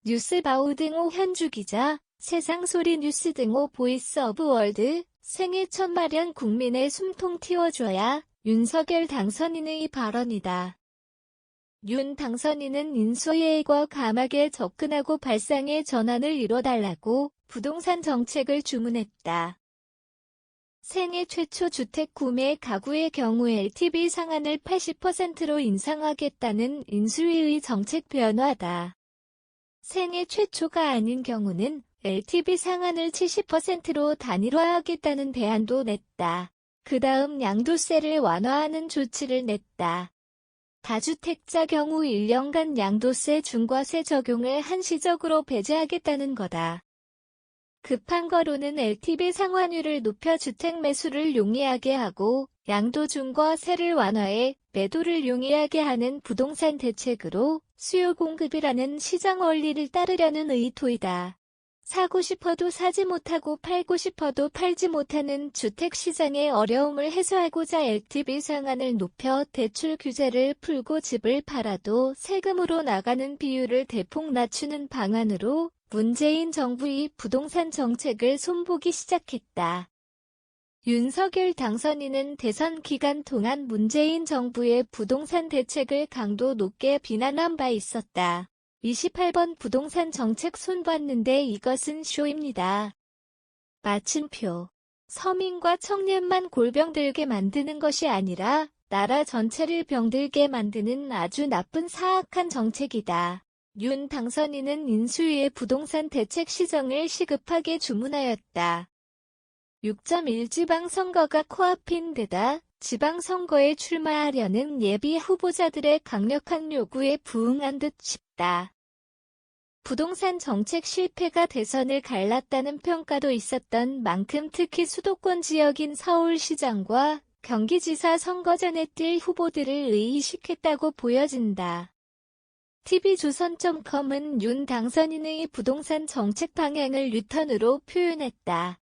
뉴스바우 등호 현주기자, 세상소리 뉴스 등호 보이스 오브 월드, 생애 첫 마련 국민의 숨통 틔워줘야 윤석열 당선인의 발언이다. 윤 당선인은 인수위과 감하게 접근하고 발상의 전환을 이뤄달라고 부동산 정책을 주문했다. 생애 최초 주택 구매 가구의 경우 LTV 상한을 80%로 인상하겠다는 인수위의 정책 변화다. 생애 최초가 아닌 경우는 LTV 상한을 70%로 단일화하겠다는 대안도 냈다. 그 다음 양도세를 완화하는 조치를 냈다. 다주택자 경우 1년간 양도세 중과세 적용을 한시적으로 배제하겠다는 거다. 급한 거로는 LTV 상환율을 높여 주택 매수를 용이하게 하고 양도 중과세를 완화해 매도를 용이하게 하는 부동산 대책으로 수요 공급이라는 시장 원리를 따르려는 의도이다. 사고 싶어도 사지 못하고 팔고 싶어도 팔지 못하는 주택시장의 어려움을 해소하고자 LTV 상한을 높여 대출 규제를 풀고 집을 팔아도 세금으로 나가는 비율을 대폭 낮추는 방안으로 문재인 정부의 부동산 정책을 손보기 시작했다. 윤석열 당선인은 대선 기간 동안 문재인 정부의 부동산 대책을 강도 높게 비난한 바 있었다. 28번 부동산 정책 손봤는데 이것은 쇼입니다. 마침표. 서민과 청년만 골병들게 만드는 것이 아니라 나라 전체를 병들게 만드는 아주 나쁜 사악한 정책이다. 윤 당선인은 인수위의 부동산 대책 시정을 시급하게 주문하였다. 6.1 지방선거가 코앞인 데다 지방선거에 출마하려는 예비 후보자들의 강력한 요구에 부응한 듯 싶다. 부동산 정책 실패가 대선을 갈랐다는 평가도 있었던 만큼 특히 수도권 지역인 서울시장과 경기지사 선거 전에 뛸 후보들을 의식했다고 보여진다. tv조선.com은 윤 당선인의 부동산 정책 방향을 뉴턴으로 표현했다.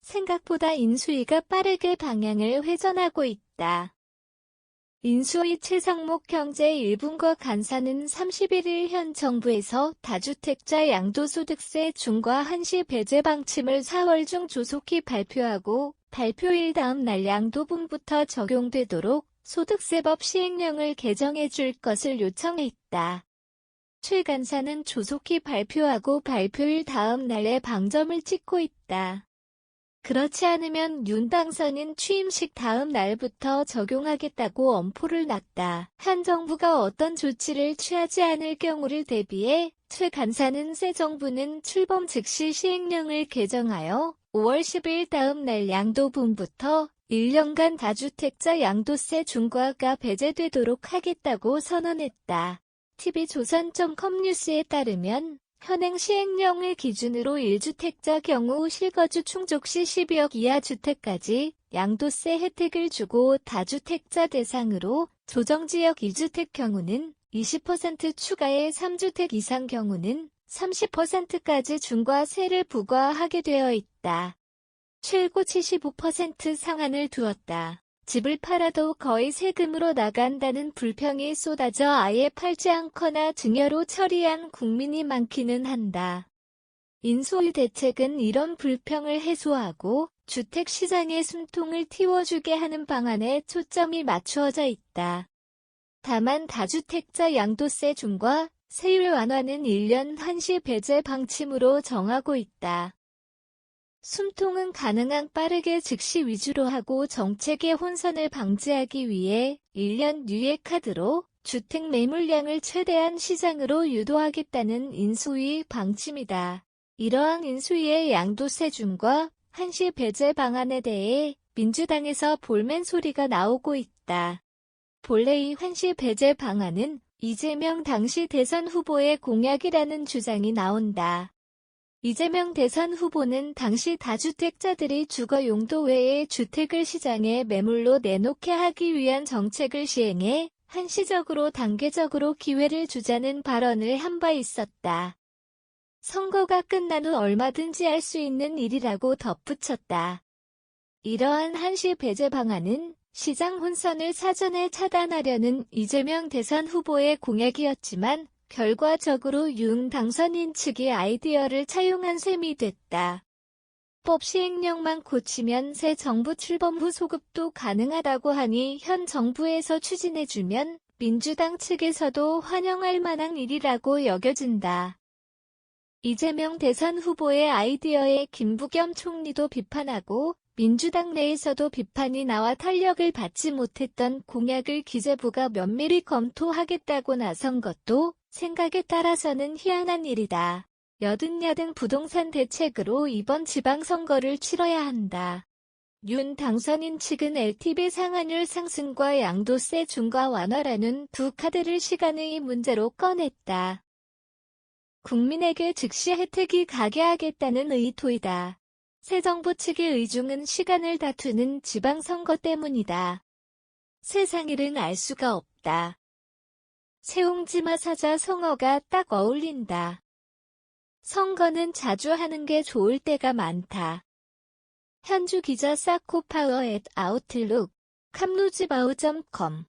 생각보다 인수위가 빠르게 방향을 회전하고 있다. 인수위 최상목 경제 1분과 간사는 31일 현 정부에서 다주택자 양도소득세 중과 한시 배제 방침을 4월 중 조속히 발표하고 발표일 다음 날 양도분부터 적용되도록 소득세법 시행령을 개정해 줄 것을 요청했다. 최 간사는 조속히 발표하고 발표일 다음 날에 방점을 찍고 있다. 그렇지 않으면 윤 당선인 취임식 다음 날부터 적용하겠다고 엄포를 놨다. 한 정부가 어떤 조치를 취하지 않을 경우를 대비해 최 간사는 새 정부는 출범 즉시 시행령을 개정하여 5월 10일 다음 날 양도분부터 1년간 다주택자 양도세 중과가 배제되도록 하겠다고 선언했다. tv조선.com 뉴스에 따르면 현행 시행령을 기준으로 1주택자 경우 실거주 충족 시 12억 이하 주택까지 양도세 혜택을 주고 다주택자 대상으로 조정지역 2주택 경우는 20% 추가해 3주택 이상 경우는 30%까지 중과세를 부과하게 되어 있다. 최고 75% 상한을 두었다. 집을 팔아도 거의 세금으로 나간다는 불평이 쏟아져 아예 팔지 않거나 증여로 처리한 국민이 많기는 한다. 인수위 대책은 이런 불평을 해소하고 주택시장의 숨통을 틔워주게 하는 방안에 초점이 맞추어져 있다. 다만 다주택자 양도세 중과 세율 완화는 1년 한시 배제 방침으로 정하고 있다. 숨통은 가능한 빠르게 즉시 위주로 하고 정책의 혼선을 방지하기 위해 1년 유예 카드로 주택 매물량을 최대한 시장으로 유도하겠다는 인수위 방침이다. 이러한 인수위의 양도세 중과 한시 배제 방안에 대해 민주당에서 볼멘 소리가 나오고 있다. 본래 이 한시 배제 방안은 이재명 당시 대선 후보의 공약이라는 주장이 나온다. 이재명 대선 후보는 당시 다주택자들이 주거 용도 외의 주택을 시장에 매물로 내놓게 하기 위한 정책을 시행해 한시적으로 단계적으로 기회를 주자는 발언을 한 바 있었다. 선거가 끝난 후 얼마든지 할 수 있는 일이라고 덧붙였다. 이러한 한시 배제 방안은 시장 혼선을 사전에 차단하려는 이재명 대선 후보의 공약이었지만 결과적으로 윤 당선인 측이 아이디어를 차용한 셈이 됐다. 법 시행령만 고치면 새 정부 출범 후 소급도 가능하다고 하니 현 정부에서 추진해주면 민주당 측에서도 환영할 만한 일이라고 여겨진다. 이재명 대선 후보의 아이디어에 김부겸 총리도 비판하고 민주당 내에서도 비판이 나와 탄력을 받지 못했던 공약을 기재부가 면밀히 검토하겠다고 나선 것도 생각에 따라서는 희한한 일이다. 여든야든 부동산 대책으로 이번 지방선거를 치러야 한다. 윤 당선인 측은 LTV 상한율 상승과 양도세 중과 완화라는 두 카드를 시간의 문제로 꺼냈다. 국민에게 즉시 혜택이 가게 하겠다는 의도이다. 새 정부 측의 의중은 시간을 다투는 지방선거 때문이다. 세상 일은 알 수가 없다. 세옹지마 사자 성어가 딱 어울린다. 선거는 자주 하는 게 좋을 때가 많다. 현주 기자 사코파워@아웃룩, 캄루지바우.com